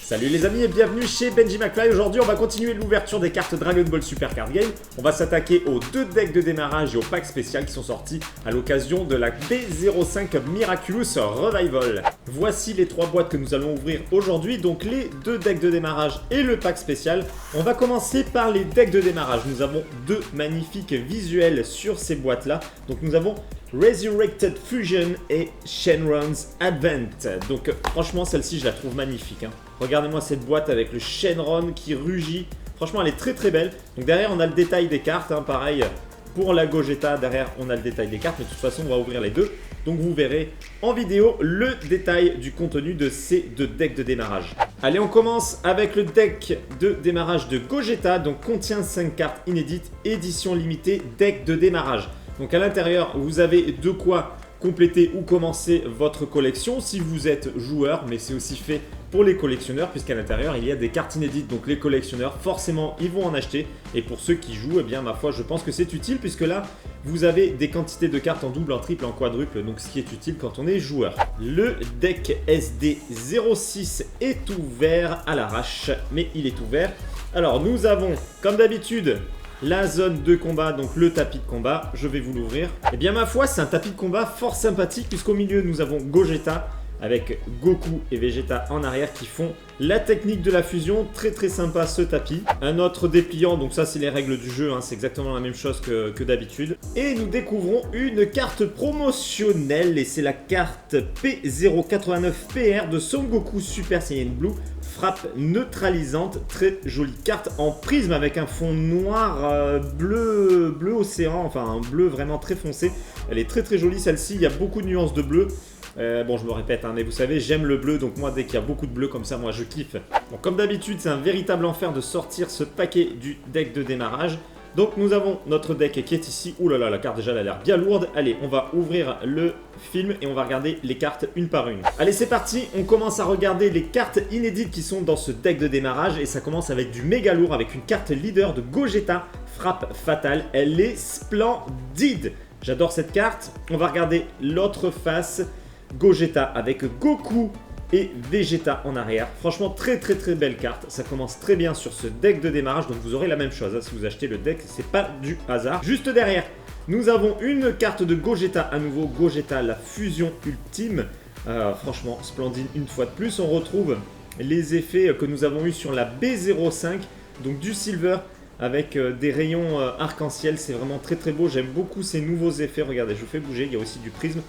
Salut les amis et bienvenue chez Benji McFly. Aujourd'hui on va continuer l'ouverture des cartes Dragon Ball Super Card Game. On va s'attaquer aux deux decks de démarrage et au pack spécial qui sont sortis à l'occasion de la B05 Miraculous Revival. Voici les trois boîtes que nous allons ouvrir aujourd'hui, donc les deux decks de démarrage et le pack spécial. On va commencer par les decks de démarrage. Nous avons deux magnifiques visuels sur ces boîtes là. Donc nous avons Resurrected Fusion et Shenron's Advent. Donc franchement celle-ci je la trouve magnifique hein. Regardez-moi cette boîte avec le Shenron qui rugit. Franchement elle est très très belle. Donc derrière on a le détail des cartes hein. Pareil pour la Gogeta, derrière on a le détail des cartes. Mais de toute façon on va ouvrir les deux. Donc vous verrez en vidéo le détail du contenu de ces deux decks de démarrage. Allez, on commence avec le deck de démarrage de Gogeta. Donc contient 5 cartes inédites, édition limitée, deck de démarrage. Donc à l'intérieur, vous avez de quoi compléter ou commencer votre collection si vous êtes joueur, mais c'est aussi fait pour les collectionneurs puisqu'à l'intérieur il y a des cartes inédites. Donc les collectionneurs, forcément, ils vont en acheter. Et pour ceux qui jouent, eh bien ma foi, je pense que c'est utile puisque là, vous avez des quantités de cartes en double, en triple, en quadruple. Donc ce qui est utile quand on est joueur. Le deck SD06 est ouvert à l'arrache, mais il est ouvert. Alors nous avons, comme d'habitude, la zone de combat, donc le tapis de combat, je vais vous l'ouvrir. Et bien ma foi, c'est un tapis de combat fort sympathique puisqu'au milieu nous avons Gogeta avec Goku et Vegeta en arrière qui font la technique de la fusion. Très très sympa ce tapis. Un autre dépliant, donc ça c'est les règles du jeu, hein, c'est exactement la même chose que d'habitude. Et nous découvrons une carte promotionnelle et c'est la carte P089PR de Son Goku Super Saiyan Blue. Frappe neutralisante, très jolie carte en prisme avec un fond noir bleu océan, enfin un bleu vraiment très foncé. Elle est très très jolie celle-ci, il y a beaucoup de nuances de bleu. Bon je me répète hein, mais vous savez j'aime le bleu, donc moi dès qu'il y a beaucoup de bleu comme ça moi je kiffe. Donc comme d'habitude c'est un véritable enfer de sortir ce paquet du deck de démarrage. Donc nous avons notre deck qui est ici. Ouh là là, la carte déjà elle a l'air bien lourde. Allez, on va ouvrir le film et on va regarder les cartes une par une. Allez c'est parti, on commence à regarder les cartes inédites qui sont dans ce deck de démarrage. Et ça commence avec du méga lourd, avec une carte leader de Gogeta, frappe fatale. Elle est splendide. J'adore cette carte. On va regarder l'autre face, Gogeta avec Goku et Vegeta en arrière. Franchement très très très belle carte. Ça commence très bien sur ce deck de démarrage. Donc vous aurez la même chose hein, si vous achetez le deck, c'est pas du hasard. Juste derrière nous avons une carte de Gogeta à nouveau. Gogeta la fusion ultime. Franchement splendide une fois de plus. On retrouve les effets que nous avons eu sur la B05. Donc du silver avec des rayons arc-en-ciel. C'est vraiment très très beau. J'aime beaucoup ces nouveaux effets. Regardez, je vous fais bouger. Il y a aussi du prisme.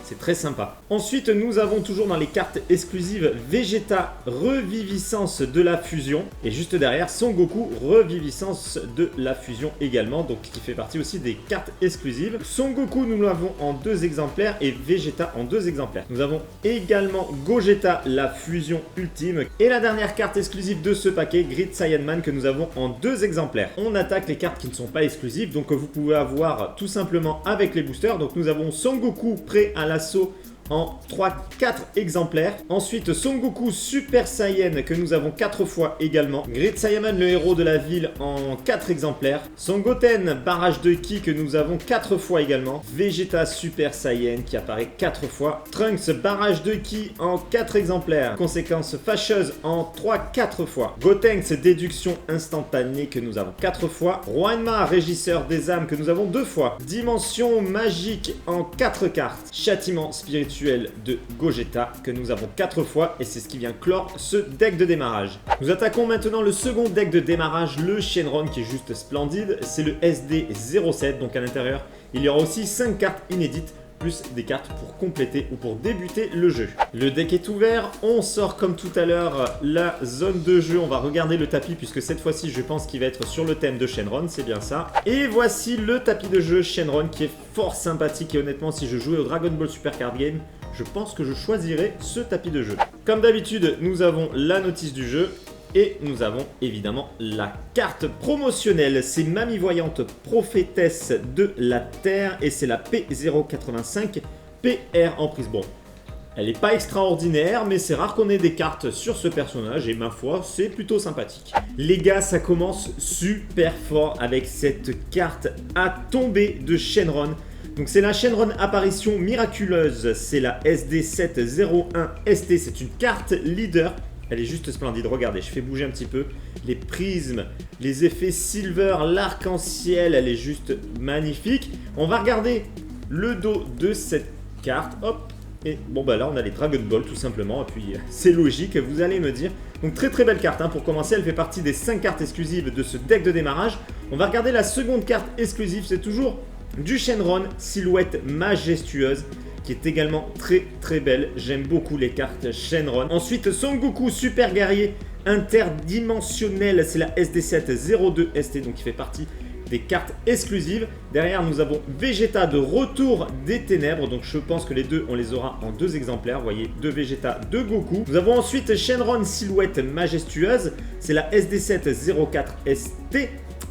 C'est très sympa. Ensuite, nous avons toujours dans les cartes exclusives Vegeta Reviviscence de la fusion. Et juste derrière, Son Goku Reviviscence de la fusion également. Donc qui fait partie aussi des cartes exclusives. Son Goku, nous l'avons en 2 exemplaires et Vegeta en 2 exemplaires. Nous avons également Gogeta la fusion ultime. Et la dernière carte exclusive de ce paquet, Grid Saiyaman, que nous avons en 2 exemplaires. On attaque les cartes qui ne sont pas exclusives. Donc vous pouvez avoir tout simplement avec les boosters. Donc nous avons Son Goku prêt à l'assaut en 3-4 exemplaires. Ensuite, Son Goku Super Saiyan que nous avons 4 fois également. Grid Saiyaman, le héros de la ville, en 4 exemplaires. Son Goten barrage de ki que nous avons 4 fois également. Vegeta Super Saiyan qui apparaît 4 fois. Trunks barrage de ki en 4 exemplaires. Conséquence fâcheuse en 3-4 fois. Gotenks déduction instantanée que nous avons 4 fois. Roenma régisseur des âmes que nous avons 2 fois. Dimension magique en 4 cartes. Châtiment spirituel de Gogeta que nous avons 4 fois et c'est ce qui vient clore ce deck de démarrage. Nous attaquons maintenant le second deck de démarrage, le Shenron qui est juste splendide. C'est le SD07, donc à l'intérieur il y aura aussi 5 cartes inédites plus des cartes pour compléter ou pour débuter le jeu. Le deck est ouvert, on sort comme tout à l'heure la zone de jeu, on va regarder le tapis puisque cette fois-ci je pense qu'il va être sur le thème de Shenron, c'est bien ça. Et voici le tapis de jeu Shenron qui est fort sympathique et honnêtement si je jouais au Dragon Ball Super Card Game, je pense que je choisirais ce tapis de jeu. Comme d'habitude, nous avons la notice du jeu. Et nous avons évidemment la carte promotionnelle. C'est Mamie Voyante Prophétesse de la Terre. Et c'est la P085 PR en prise. Bon, elle n'est pas extraordinaire, mais c'est rare qu'on ait des cartes sur ce personnage. Et ma foi, c'est plutôt sympathique. Les gars, ça commence super fort avec cette carte à tomber de Shenron. Donc c'est la Shenron apparition miraculeuse. C'est la SD701 ST. C'est une carte leader Elle est juste splendide. Regardez, je fais bouger un petit peu les prismes, les effets silver, l'arc-en-ciel. Elle est juste magnifique. On va regarder le dos de cette carte. Hop. Et bon bah là on a les Dragon Ball tout simplement. Et puis c'est logique, vous allez me dire. Donc très très belle carte hein. Pour commencer, elle fait partie des 5 cartes exclusives de ce deck de démarrage. On va regarder la seconde carte exclusive. C'est toujours du Shenron, silhouette majestueuse, qui est également très très belle. J'aime beaucoup les cartes Shenron. Ensuite, Son Goku super guerrier interdimensionnel, c'est la SD702 ST, donc qui fait partie des cartes exclusives. Derrière, nous avons Vegeta de Retour des Ténèbres, donc je pense que les deux, on les aura en 2 exemplaires. Vous voyez, 2 Vegeta, 2 Goku. Nous avons ensuite Shenron silhouette majestueuse, c'est la SD704 ST.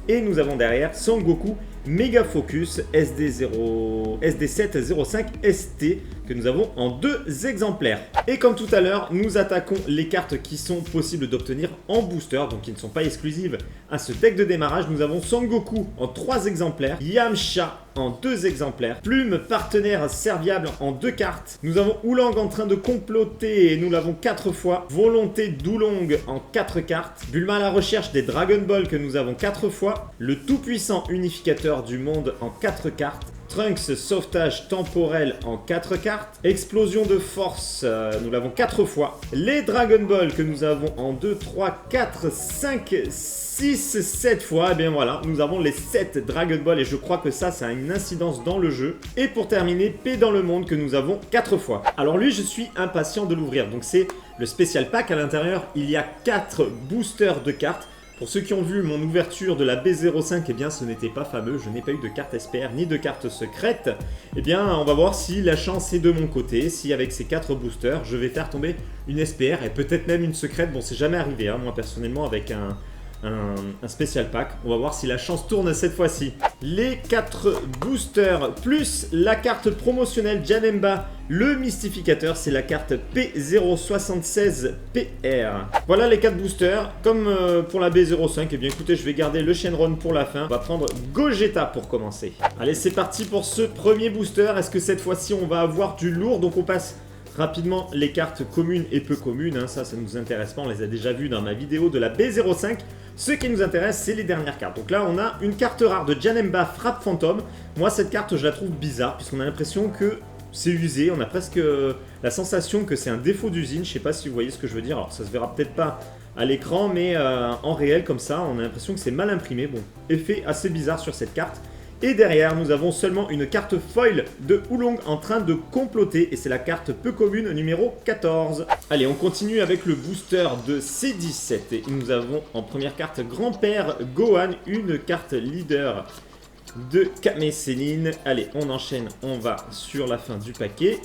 Et nous avons derrière Son Goku Mega Focus SD705 ST que nous avons en 2 exemplaires. Et comme tout à l'heure, nous attaquons les cartes qui sont possibles d'obtenir en booster, donc qui ne sont pas exclusives à ce deck de démarrage. Nous avons Son Goku en 3 exemplaires, Yamcha en 2 exemplaires, Plume partenaire serviable en 2 cartes. Nous avons Oolong en train de comploter et nous l'avons 4 fois, Volonté d'Oolong en 4 cartes, Bulma à la recherche des Dragon Ball que nous avons 4 fois, le tout-puissant unificateur du monde en 4 cartes, Trunks sauvetage temporel en 4 cartes, Explosion de force, nous l'avons 4 fois, les Dragon Ball que nous avons en 2, 3, 4, 5, 6, 7 fois, et bien voilà, nous avons les 7 Dragon Ball et je crois que ça a une incidence dans le jeu. Et pour terminer, Paix dans le monde que nous avons 4 fois. Alors lui, je suis impatient de l'ouvrir, donc c'est le spécial pack. À l'intérieur, il y a 4 boosters de cartes. Pour ceux qui ont vu mon ouverture de la B05, eh bien ce n'était pas fameux, je n'ai pas eu de carte SPR ni de carte secrète. Eh bien on va voir si la chance est de mon côté, si avec ces 4 boosters, je vais faire tomber une SPR et peut-être même une secrète. Bon, c'est jamais arrivé, hein, moi personnellement avec un spécial pack. On va voir si la chance tourne cette fois-ci. Les 4 boosters plus la carte promotionnelle Janemba, le mystificateur, c'est la carte P076PR. Voilà les 4 boosters. Comme pour la B05, eh bien écoutez, je vais garder le Shenron pour la fin. On va prendre Gogeta pour commencer. Allez, c'est parti pour ce premier booster. Est-ce que cette fois-ci on va avoir du lourd? Donc on passe rapidement les cartes communes et peu communes, hein, ça nous intéresse pas, on les a déjà vues dans ma vidéo de la B05. Ce qui nous intéresse, c'est les dernières cartes. Donc là, on a une carte rare de Janemba Frappe Fantôme. Moi, cette carte, je la trouve bizarre, puisqu'on a l'impression que c'est usé. On a presque la sensation que c'est un défaut d'usine. Je sais pas si vous voyez ce que je veux dire. Alors, ça se verra peut-être pas à l'écran, mais en réel, comme ça, on a l'impression que c'est mal imprimé. Bon, effet assez bizarre sur cette carte. Et derrière, nous avons seulement une carte foil de Oolong en train de comploter. Et c'est la carte peu commune numéro 14. Allez, on continue avec le booster de C17. Et nous avons en première carte Grand-Père Gohan, une carte leader de Kame Sennin. Allez, on enchaîne, on va sur la fin du paquet.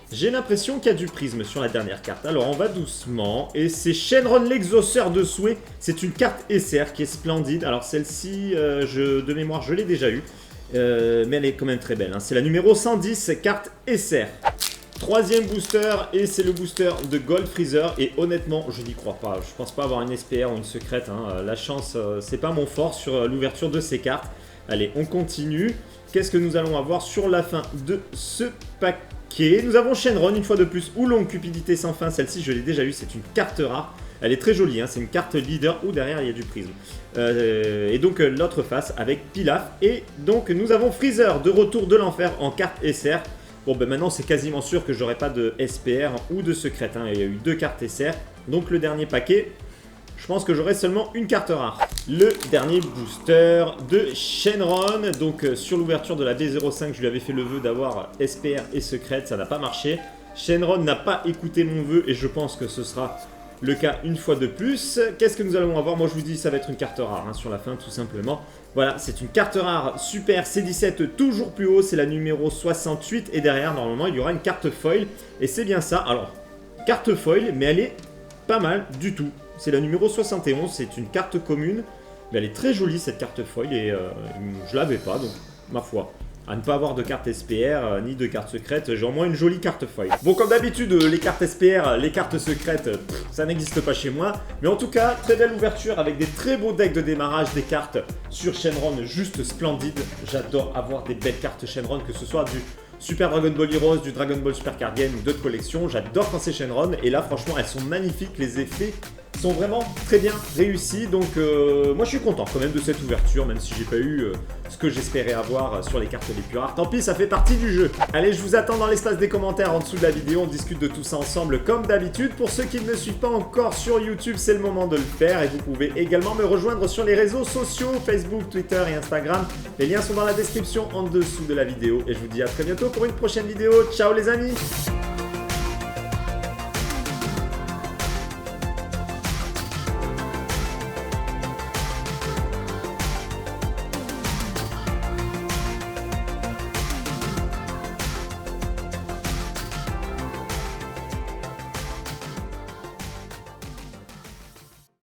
J'ai l'impression qu'il y a du prisme sur la dernière carte. Alors, on va doucement. Et c'est Shenron l'exauceur de souhait. C'est une carte SR qui est splendide. Alors, celle-ci, de mémoire, je l'ai déjà eue. Mais elle est quand même très belle, hein. C'est la numéro 110, carte SR. Troisième booster, et c'est le booster de Gold Freezer. Et honnêtement, je n'y crois pas. Je pense pas avoir une SPR ou une secrète, hein. La chance, c'est pas mon fort sur l'ouverture de ces cartes. Allez, on continue. Qu'est-ce que nous allons avoir sur la fin de ce paquet? Nous avons Shenron, une fois de plus. Oolong, Cupidité sans fin. Celle-ci, je l'ai déjà eue, c'est une carte rare. Elle est très jolie, hein. C'est une carte leader. Ou derrière, il y a du prisme. Et donc, l'autre face avec Pilaf. Et donc, nous avons Freezer de retour de l'enfer en carte SR. Bon, ben maintenant, c'est quasiment sûr que j'aurai pas de SPR ou de secrète, hein. Il y a eu 2 cartes SR. Donc, le dernier paquet, je pense que j'aurai seulement une carte rare. Le dernier booster de Shenron. Donc, sur l'ouverture de la B05, je lui avais fait le vœu d'avoir SPR et secrète. Ça n'a pas marché. Shenron n'a pas écouté mon vœu et je pense que ce sera le cas une fois de plus. Qu'est-ce que nous allons avoir? Moi, je vous dis, ça va être une carte rare, hein, sur la fin, tout simplement. Voilà, c'est une carte rare super C17, toujours plus haut. C'est la numéro 68. Et derrière, normalement, il y aura une carte foil. Et c'est bien ça. Alors, carte foil, mais elle est pas mal du tout. C'est la numéro 71. C'est une carte commune. Mais elle est très jolie, cette carte foil. Et je l'avais pas, donc, ma foi. À ne pas avoir de carte SPR ni de carte secrète, j'ai au moins une jolie carte foil. Bon, comme d'habitude, les cartes SPR, les cartes secrètes, ça n'existe pas chez moi. Mais en tout cas, très belle ouverture avec des très beaux decks de démarrage, des cartes sur Shenron juste splendides. J'adore avoir des belles cartes Shenron, que ce soit Super Dragon Ball Heroes, du Dragon Ball Super Card Game ou d'autres collections. J'adore quand c'est Shenron et là franchement elles sont magnifiques, les effets sont vraiment très bien réussis, donc moi je suis content quand même de cette ouverture, même si j'ai pas eu ce que j'espérais avoir sur les cartes les plus rares. Tant pis, ça fait partie du jeu. Allez, je vous attends dans l'espace des commentaires en dessous de la vidéo, on discute de tout ça ensemble comme d'habitude. Pour ceux qui ne me suivent pas encore sur YouTube, c'est le moment de le faire et vous pouvez également me rejoindre sur les réseaux sociaux, Facebook, Twitter et Instagram. Les liens sont dans la description en dessous de la vidéo et je vous dis à très bientôt pour une prochaine vidéo. Ciao les amis!